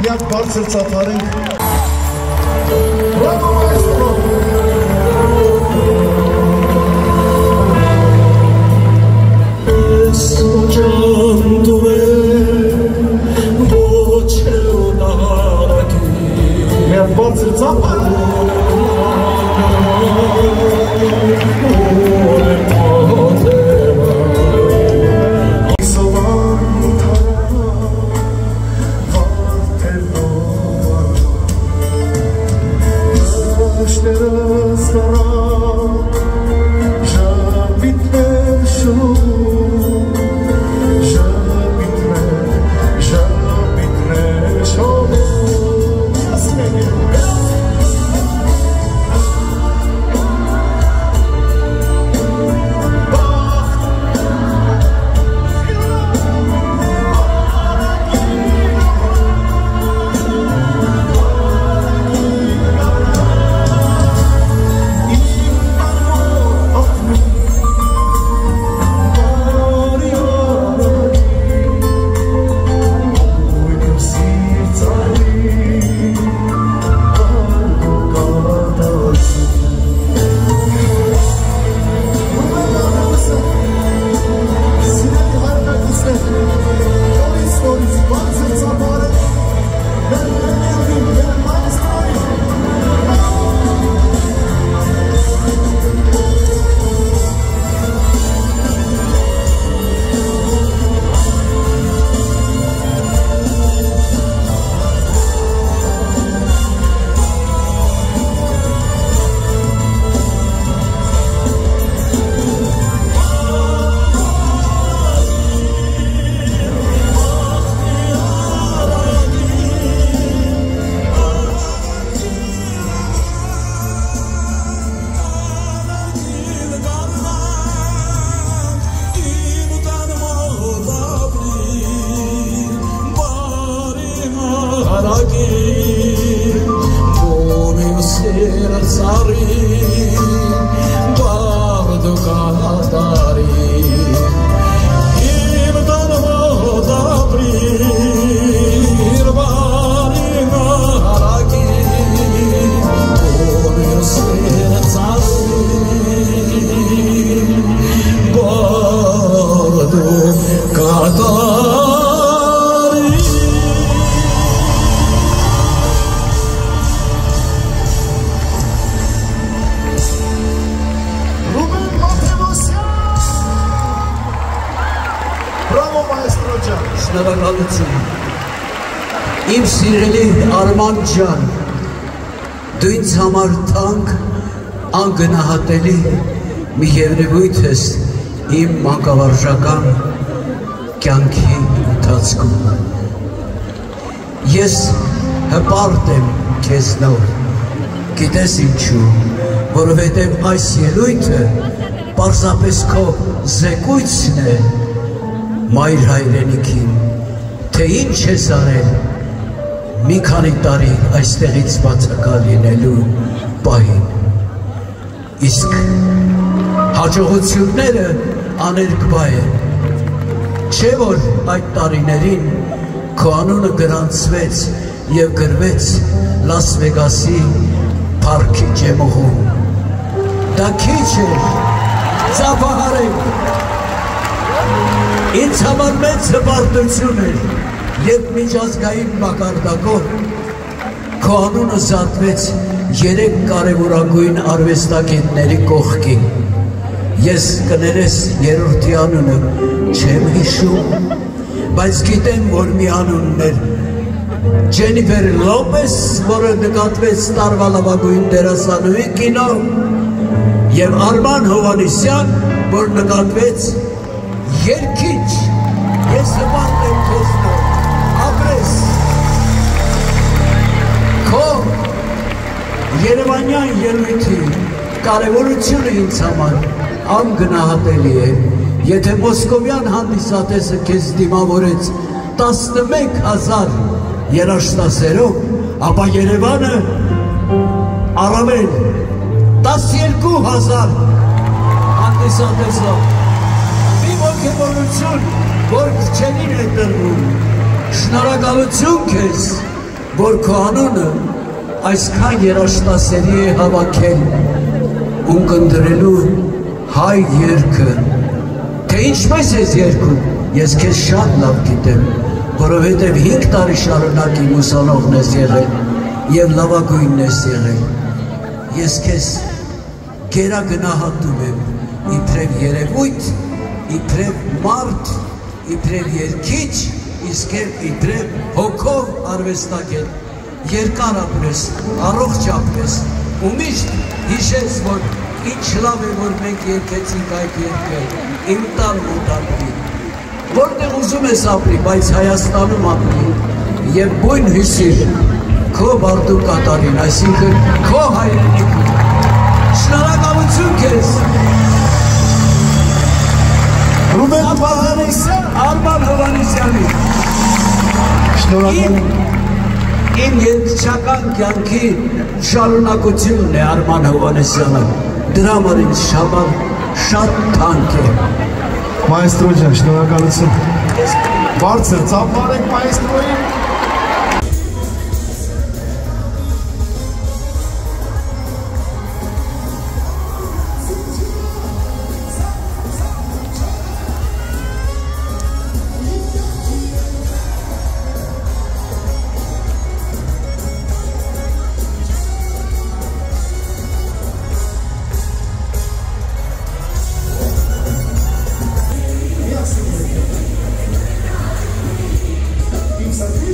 միակ բարձր ծափարենք։ Բրավո մայստրո։ Ես ոչան դուր ոչ էլնագի միակ բարձր ծափար Իմ սիրելի Արման ջան, դու ինձ համար թանկ, անգնահատելի մի երևույթ ես իմ մանկավարժական կյանքի ընթացքում։ Ես հպարտ եմ քեզնով, գիտես ինչու, որովհետև այս ելույթը պարզապես քո զեկույցն է մայր հայրենիքին, թե ինչ ես արել մի քանի տարի այստեղից բացակա լինելու պահին։ Իսկ հաջողությունները աներկբա են, չէ որ այդ տարիներին քո անունը գրանցվեց և գրվեց Լաս Վեգասի փառքի ջեմուղում։ Դա քիչ էր, ծափահարեք։ Ինձ համար մեծ հպարտություն էր, երբ միջազգային մակարդակով քո անունը զատվեց 3 կարևորագույն արվեստագետների կողքին։ Ես կներես երրորդի անունը չեմ հիշում, բայց գիտեմ, որ մի անունն էր Ջենիֆեր Լոպես, որը նկատվեց տարվա լավագույն դերասանուհի կինո, և Արման Հովհաննիսյան, որ նկատվեց երգիչ։ Ես հպարտ եմ քեզնով, ապրես։ Քո երևանյան ելույթի կարևորությունը ինձ համար անգնահատելի է։ Եթե մոսկովյան հանդիսատեսը քեզ դիմավորեց 11,000 երաժշտասերով, ապա Երևանը առավել 12,000 հանդիսատեսով։ Մի ոգևորություն, որ քչերին է տրվում։ Շնորհակալություն քեզ, որ քո անունը այսքան երաժշտասերի է հավաքել ունկնդրելու հայ երգը, թե ինչպես ես երգում, ես քեզ շատ լավ գիտեմ, որովհետև 5 տարի շարունակ իմ ուսանողն ես եղել և լավագույնն ես եղել, ես քեզ գերագնահատում եմ իբրև երևույթ, իբրև մարդ, իբրև երգիչ, իսկ իբրև հոգով արվեստագետ, երկար ապրես, առողջ ապրես, ու միշտ հիշես, որ ինչ լավ է, որ մենք երգեցինք այդ երգը, իմ տան մոտ ապրի, որտեղ ուզում ես ապրի, բայց Հայաստանում ապրի և բույն հյուսիր քո բարդու կատարին, այսինքն քո հայրենիքում։ Շնորհակալություն քեզ։ Ռուբեն Հովհաննիսյան, Արման Հովհաննիսյանի։ շնորհակալ Իմ երգչական կյանքի շարունակությունն է Արման Հովհաննիսյանը, դրա համար ինձ շատ թանկ է։ Մայստրո ջան, շնորհակալություն։ Բարձր ծափարեք մայստրոին։ Sabia?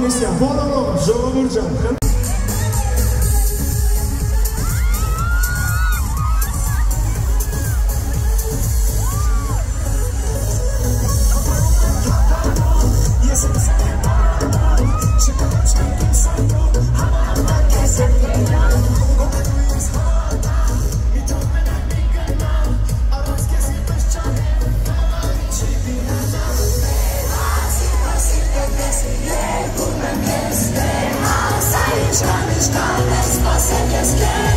Comisia, Volano, Jovurjan. Mieszkamy, spacer jest